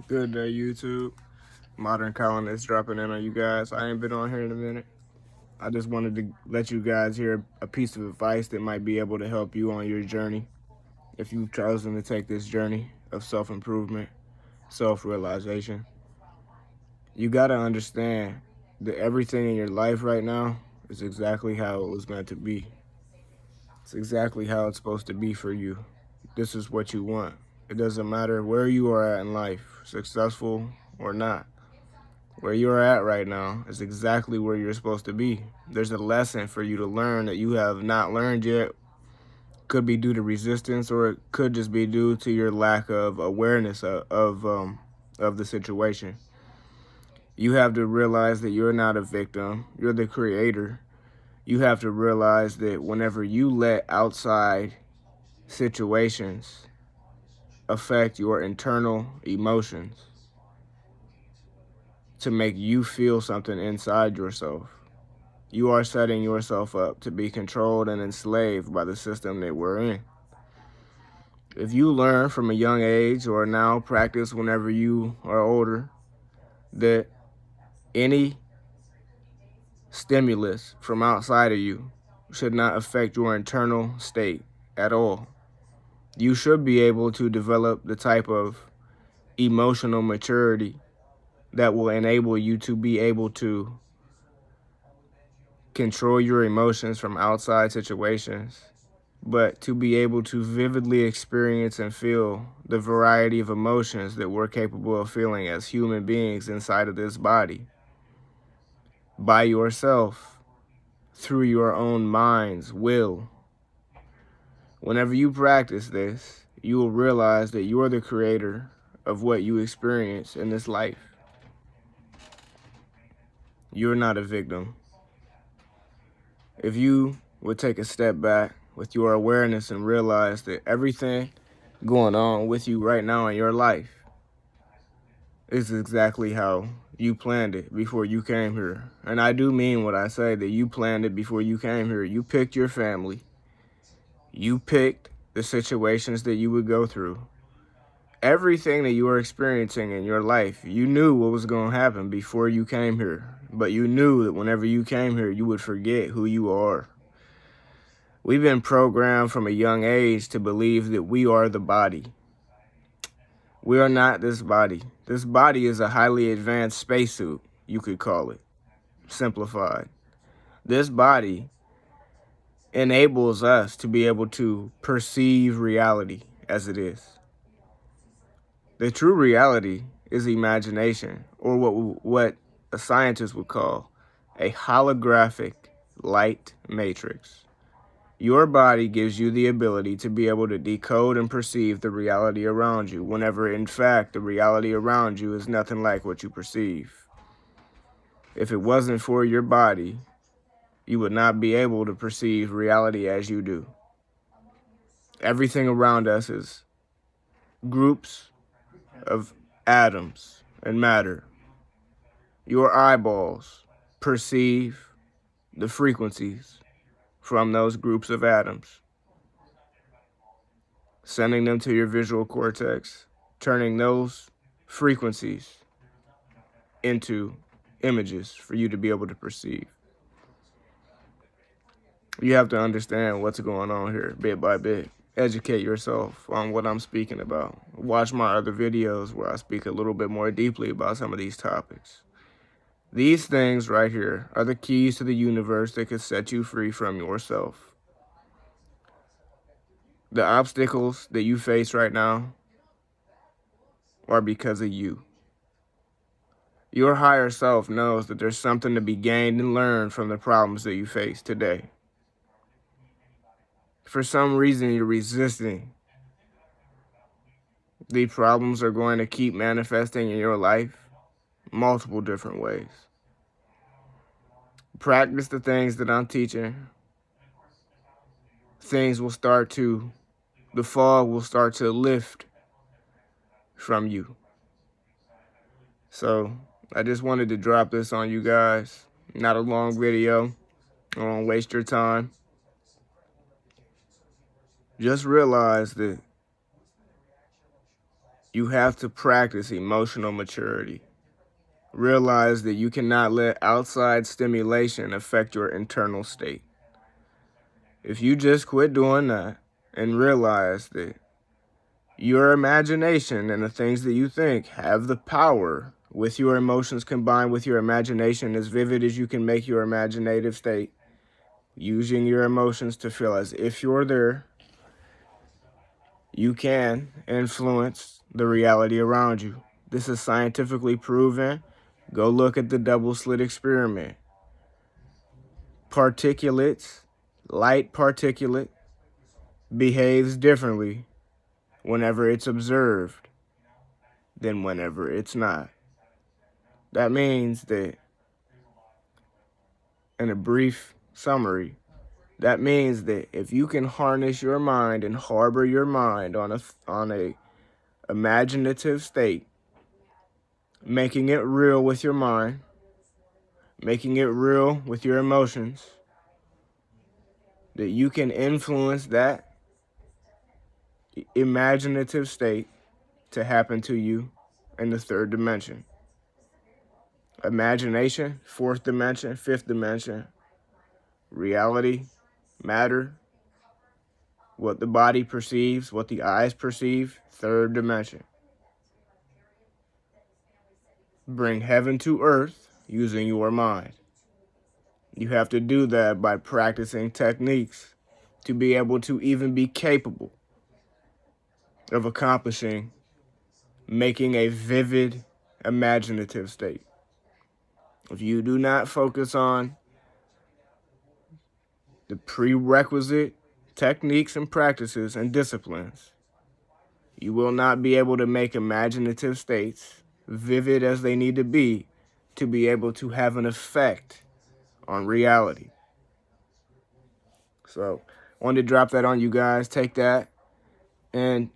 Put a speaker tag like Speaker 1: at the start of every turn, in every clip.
Speaker 1: Good day, YouTube. Modern Colonist dropping in on you guys. I ain't been on here in a minute. I just wanted to let you guys hear a piece of advice that might be able to help you on your journey if you've chosen to take this journey of self-improvement, self-realization. You got to understand that everything in your life right now is exactly how it was meant to be. It's exactly how it's supposed to be for you. This is what you want. It doesn't matter where you are at in life, successful or not. Where you're at right now is exactly where you're supposed to be. There's a lesson for you to learn that you have not learned yet. Could be due to resistance, or it could just be due to your lack of awareness of the situation. You have to realize that you're not a victim. You're the creator. You have to realize that whenever you let outside situations affect your internal emotions to make you feel something inside yourself, you are setting yourself up to be controlled and enslaved by the system that we're in. If you learn from a young age or now practice whenever you are older that any stimulus from outside of you should not affect your internal state at all, you should be able to develop the type of emotional maturity that will enable you to be able to control your emotions from outside situations, but to be able to vividly experience and feel the variety of emotions that we're capable of feeling as human beings inside of this body by yourself through your own mind's will. Whenever you practice this, you will realize that you're the creator of what you experience in this life. You're not a victim. If you would take a step back with your awareness and realize that everything going on with you right now in your life is exactly how you planned it before you came here. And I do mean what I say, that you planned it before you came here. You picked your family. You picked the situations that you would go through. Everything that you are experiencing in your life, you knew what was going to happen before you came here. But you knew that whenever you came here, you would forget who you are. We've been programmed from a young age to believe that we are the body. We are not this body. This body is a highly advanced spacesuit, you could call it, simplified. This body enables us to be able to perceive reality as it is. The true reality is imagination, or what a scientist would call a holographic light matrix. Your body gives you the ability to be able to decode and perceive the reality around you, whenever in fact the reality around you is nothing like what you perceive. If it wasn't for your body, you would not be able to perceive reality as you do. Everything around us is groups of atoms and matter. Your eyeballs perceive the frequencies from those groups of atoms, sending them to your visual cortex, turning those frequencies into images for you to be able to perceive. You have to understand what's going on here bit by bit. Educate yourself on what I'm speaking about. Watch my other videos where I speak a little bit more deeply about some of these topics. These things right here are the keys to the universe that could set you free from yourself. The obstacles that you face right now are because of you. Your higher self knows that there's something to be gained and learned from the problems that you face today. For some reason, you're resisting. The problems are going to keep manifesting in your life multiple different ways. Practice the things that I'm teaching. Things will start to, the fog will start to lift from you. So I just wanted to drop this on you guys. Not a long video. I won't waste your time. Just realize that You have to practice emotional maturity. Realize that you cannot let outside stimulation affect your internal state. If you just quit doing that and realize that your imagination and the things that you think have the power with your emotions combined with your imagination, as vivid as you can make your imaginative state, using your emotions to feel as if you're there, you can influence the reality around you. This is scientifically proven. Go look at the double slit experiment. Particulates, light particulate, behaves differently whenever it's observed than whenever it's not. That means that, in a brief summary, that means that if you can harness your mind and harbor your mind on a imaginative state, making it real with your mind, making it real with your emotions, that you can influence that imaginative state to happen to you in the third dimension. Imagination, fourth dimension, fifth dimension, reality, matter, what the body perceives, what the eyes perceive, third dimension. Bring heaven to earth using your mind. You have to do that by practicing techniques to be able to even be capable of accomplishing making a vivid imaginative state. If you do not focus on the prerequisite techniques and practices and disciplines, you will not be able to make imaginative states vivid as they need to be able to have an effect on reality. So I wanted to drop that on you guys. Take that and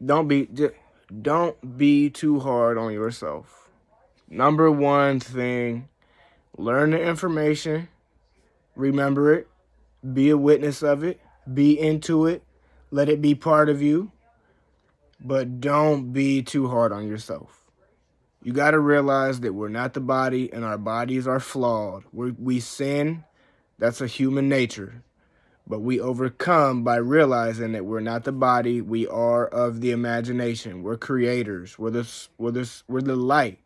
Speaker 1: don't be too hard on yourself. Number one thing, learn the information, remember it, be a witness of it, be into it, let it be part of you, but don't be too hard on yourself. You got to realize that we're not the body and our bodies are flawed. We sin, that's a human nature. But we overcome by realizing that we're not the body, we are of the imagination. We're creators. We're the light.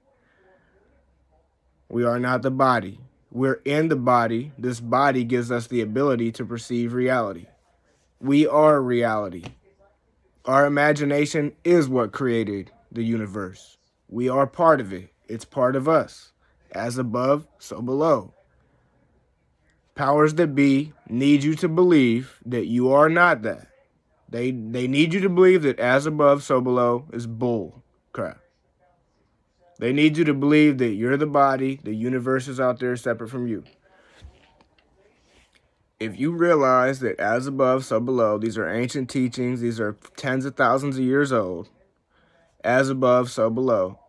Speaker 1: We are not the body. We're in the body. This body gives us the ability to perceive reality. We are reality. Our imagination is what created the universe. We are part of it. It's part of us. As above, so below. Powers that be need you to believe that you are not that. They need you to believe that as above, so below is bull crap. They need you to believe that you're the body, the universe is out there separate from you. If you realize that as above, so below, these are ancient teachings, these are tens of thousands of years old, as above, so below,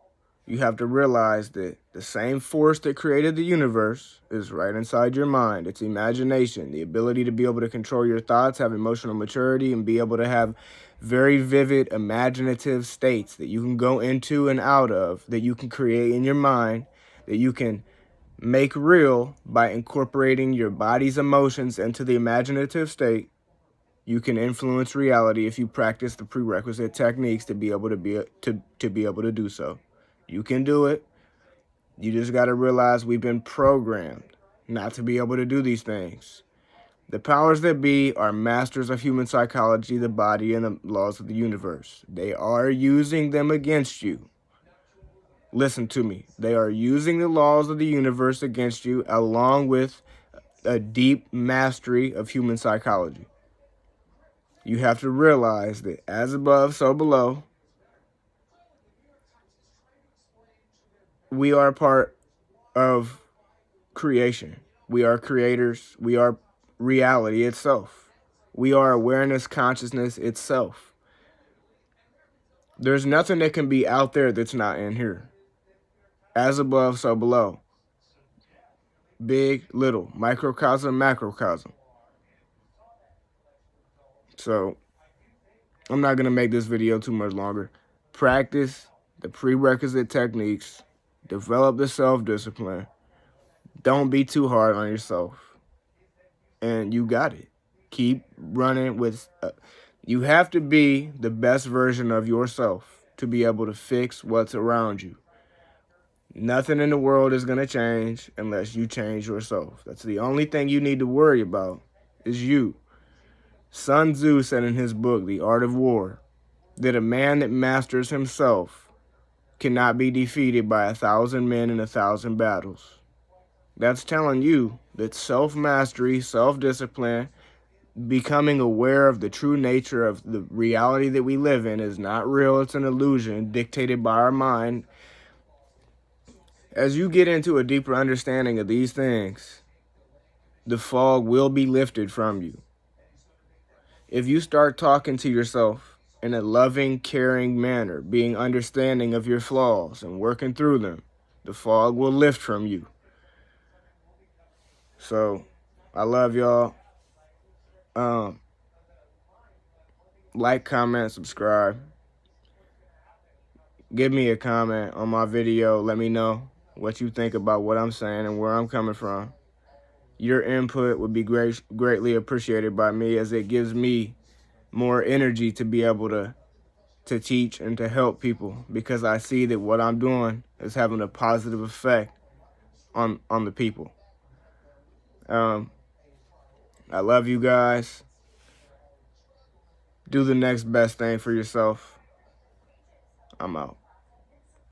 Speaker 1: you have to realize that the same force that created the universe is right inside your mind. It's imagination, the ability to be able to control your thoughts, have emotional maturity, and be able to have very vivid imaginative states that you can go into and out of, that you can create in your mind, that you can make real by incorporating your body's emotions into the imaginative state. You can influence reality if you practice the prerequisite techniques to be able to do so. You can do it. You just got to realize we've been programmed not to be able to do these things. The powers that be are masters of human psychology, the body, and the laws of the universe. They are using them against you. Listen to me. They are using the laws of the universe against you, along with a deep mastery of human psychology. You have to realize that as above, so below, we are part of creation. We are creators. We are reality itself. We are awareness, consciousness itself. There's nothing that can be out there that's not in here. As above, so below. Big, little, microcosm, macrocosm. So I'm not going to make this video too much longer. Practice the prerequisite techniques. Develop the self-discipline. Don't be too hard on yourself. And you got it. Keep running with... you have to be the best version of yourself to be able to fix what's around you. Nothing in the world is going to change unless you change yourself. That's the only thing you need to worry about is you. Sun Tzu said in his book, The Art of War, that a man that masters himself cannot be defeated by 1,000 men in 1,000 battles. That's telling you that self-mastery, self-discipline, becoming aware of the true nature of the reality that we live in is not real. It's an illusion dictated by our mind. As you get into a deeper understanding of these things, the fog will be lifted from you. If you start talking to yourself in a loving, caring manner, being understanding of your flaws and working through them, the fog will lift from you. So, I love y'all. Like, comment, subscribe. Give me a comment on my video. Let me know what you think about what I'm saying and where I'm coming from. Your input would be greatly appreciated by me, as it gives me more energy to be able to teach and to help people, because I see that what I'm doing is having a positive effect on the people. I love you guys. Do the next best thing for yourself. I'm out.